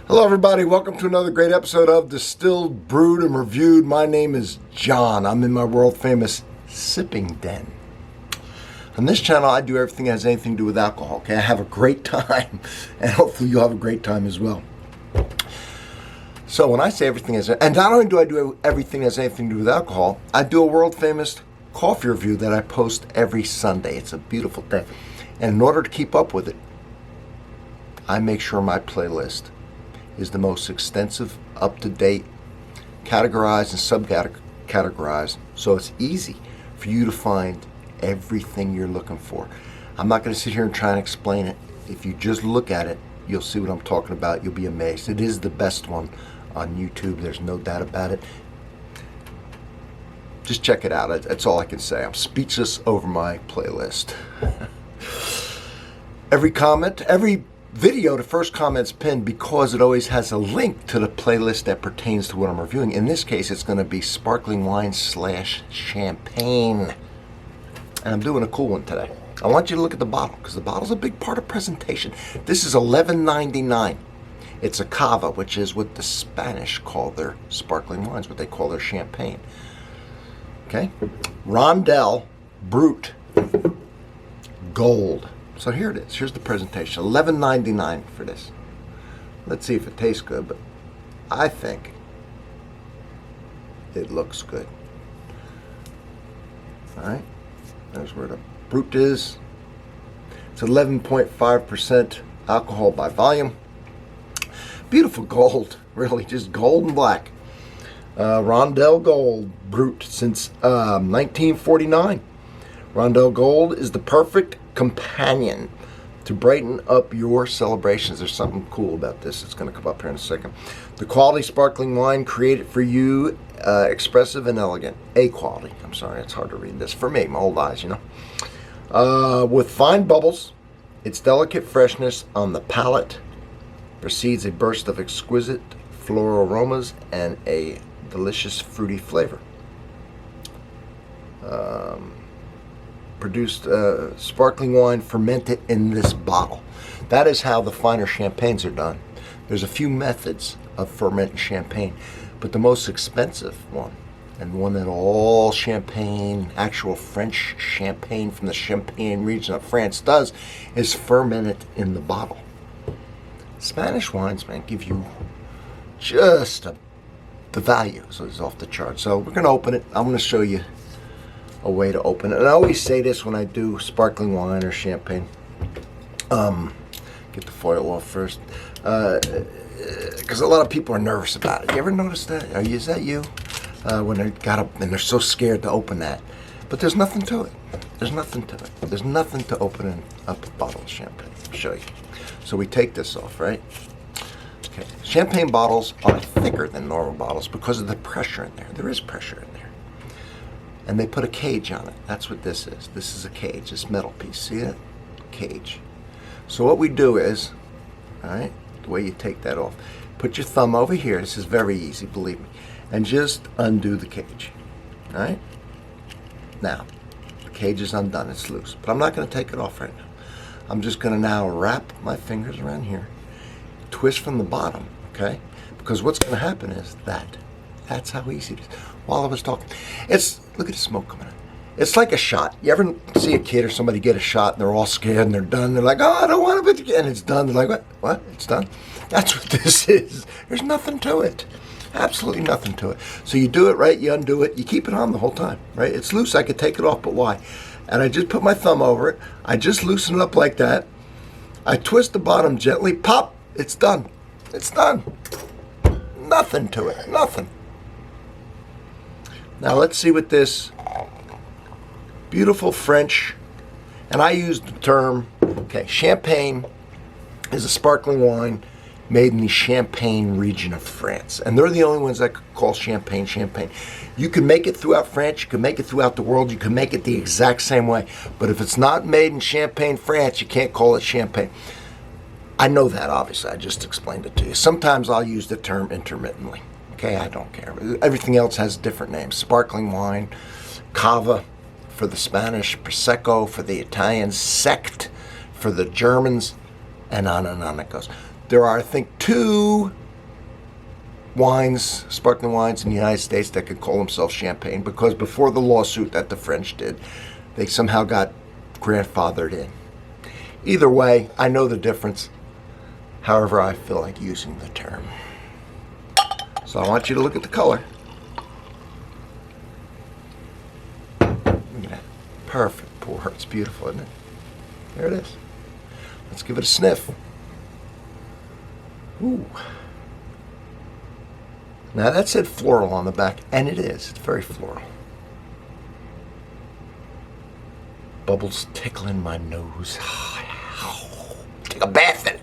Hello everybody, welcome to another great episode of Distilled, Brewed, and Reviewed. My name is John. I'm in my world famous sipping den. On this channel I do everything that has anything to do with alcohol, okay? I have a great time, and hopefully you'll have a great time as well. So when I say everything has, and not only do I do everything that has anything to do with alcohol, I do a world famous coffee review that I post every Sunday. It's a beautiful day. And in order to keep up with it, I make sure my playlist is the most extensive, up-to-date, categorized and subcategorized, so it's easy for you to find everything you're looking for. I'm not going to sit here and try and explain it. If you just look at it, you'll see what I'm talking about. You'll be amazed. It is the best one on YouTube. There's no doubt about it. Just check it out. That's all I can say. I'm speechless over my playlist. Every comment, every video, the first comment's pinned because it always has a link to the playlist that pertains to what I'm reviewing. In this case, it's going to be sparkling wine / champagne. And I'm doing a cool one today. I want you to look at the bottle because the bottle's a big part of presentation. This is $11.99. It's a Cava, which is what the Spanish call their sparkling wines, what they call their champagne. Okay? Rondel Brut Gold. So here it is. Here's the presentation. $11.99 for this. Let's see if it tastes good, but I think it looks good. All right. There's where the Brut is. It's 11.5% alcohol by volume. Beautiful gold, really, just gold and black. Rondelle Gold Brut since 1949. Rondelle Gold is the perfect companion to brighten up your celebrations. There's something cool about this. It's going to come up here in a second. The quality sparkling wine created for you, expressive and elegant. A-quality. I'm sorry, it's hard to read this. For me, my old eyes, you know. With fine bubbles, its delicate freshness on the palate precedes a burst of exquisite floral aromas and a delicious fruity flavor. Produced sparkling wine fermented in this bottle. That is how the finer champagnes are done. There's a few methods of fermenting champagne, but the most expensive one, and one that all champagne, actual French champagne from the Champagne region of France does, is ferment it in the bottle. Spanish wines, man, give you just the value, so it's off the chart. So we're going to open it. I'm going to show you a way to open it. And I always say this when I do sparkling wine or champagne. Get the foil off first. Because a lot of people are nervous about it. You ever notice that? Is that you? When they got up and they're so scared to open that. But there's nothing to it. There's nothing to it. There's nothing to opening up a bottle of champagne. I'll show you. So we take this off, right? Okay. Champagne bottles are thicker than normal bottles because of the pressure in there. There is pressure in there. And they put a cage on it. That's what this is. This is a cage, this metal piece. See that? Cage. So what we do is, all right, the way you take that off, put your thumb over here. This is very easy, believe me. And just undo the cage. All right? Now, the cage is undone. It's loose. But I'm not going to take it off right now. I'm just going to now wrap my fingers around here, twist from the bottom, okay? Because what's going to happen is that's how easy it is. While I was talking, look at the smoke coming out. It's like a shot. You ever see a kid or somebody get a shot and they're all scared and they're done? They're like, oh, I don't want to, and it's done. They're like, what? What? It's done? That's what this is. There's nothing to it. Absolutely nothing to it. So you do it right, you undo it, you keep it on the whole time, right? It's loose. I could take it off, but why? And I just put my thumb over it. I just loosen it up like that. I twist the bottom gently. Pop. It's done. It's done. Nothing to it. Nothing. Now let's see what this beautiful French, and I use the term, okay, champagne is a sparkling wine made in the Champagne region of France. And they're the only ones that call champagne champagne. You can make it throughout France, you can make it throughout the world, you can make it the exact same way. But if it's not made in Champagne, France, you can't call it champagne. I know that, obviously. I just explained it to you. Sometimes I'll use the term intermittently. Okay, I don't care. Everything else has different names. Sparkling wine, Cava for the Spanish, Prosecco for the Italians, Sect for the Germans, and on it goes. There are, I think, two wines, sparkling wines in the United States that could call themselves champagne, because before the lawsuit that the French did, they somehow got grandfathered in. Either way, I know the difference. However, I feel like using the term. So I want you to look at the color. Look at that. Perfect pour. It's beautiful, isn't it? There it is. Let's give it a sniff. Ooh. Now that said floral on the back, and it is. It's very floral. Bubbles tickling my nose. Take a bath in it.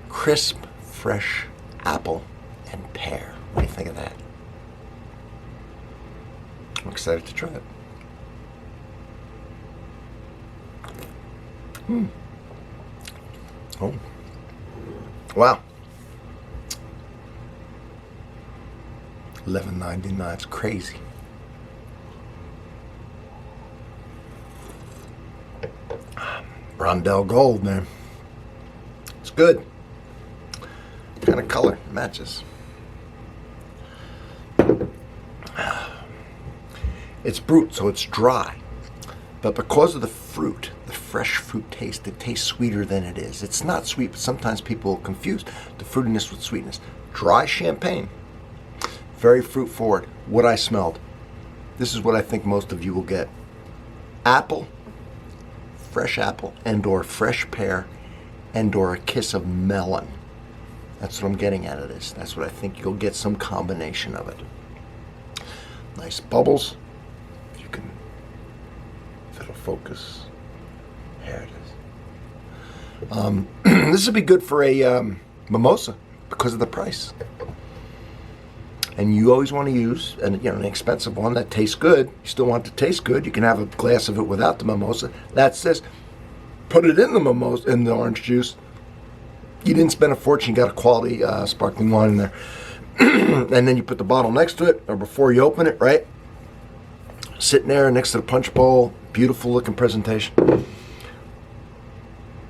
Crisp, fresh apple and pear. What do you think of that? I'm excited to try it. Oh. Wow. $11.99. It's crazy. Rondelle Gold, man. It's good. What kind of color matches? It's Brut, so it's dry. But because of the fruit, the fresh fruit taste, it tastes sweeter than it is. It's not sweet, but sometimes people confuse the fruitiness with sweetness. Dry champagne, very fruit forward. What I smelled. This is what I think most of you will get. Apple, fresh apple, and/or fresh pear, and/or a kiss of melon. That's what I'm getting out of this. That's what I think you'll get, some combination of it. Nice bubbles. You can, if it'll focus. There it is. This would be good for a mimosa because of the price. And you always want to use an expensive one that tastes good. You still want it to taste good. You can have a glass of it without the mimosa. That's this. Put it in the mimosa, in the orange juice. You didn't spend a fortune. You got a quality sparkling wine in there. And then you put the bottle next to it, or before you open it, right? Sitting there next to the punch bowl. Beautiful looking presentation.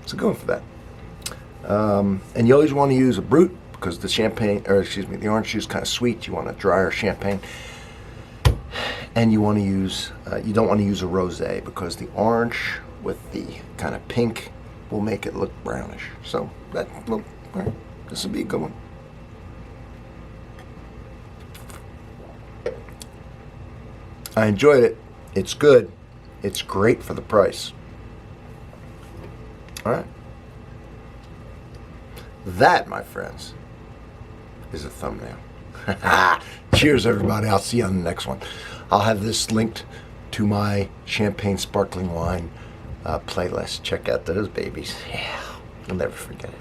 So going for that. And you always want to use a Brut, because the orange juice is kind of sweet. You want a drier champagne. And you want to use, you don't want to use a rosé, because the orange with the kind of pink will make it look brownish. So this will be a good one. I enjoyed it. It's good. It's great for the price. All right. That, my friends, is a thumbnail. Cheers, everybody. I'll see you on the next one. I'll have this linked to my champagne sparkling wine playlist. Check out those babies. Yeah, I'll never forget it.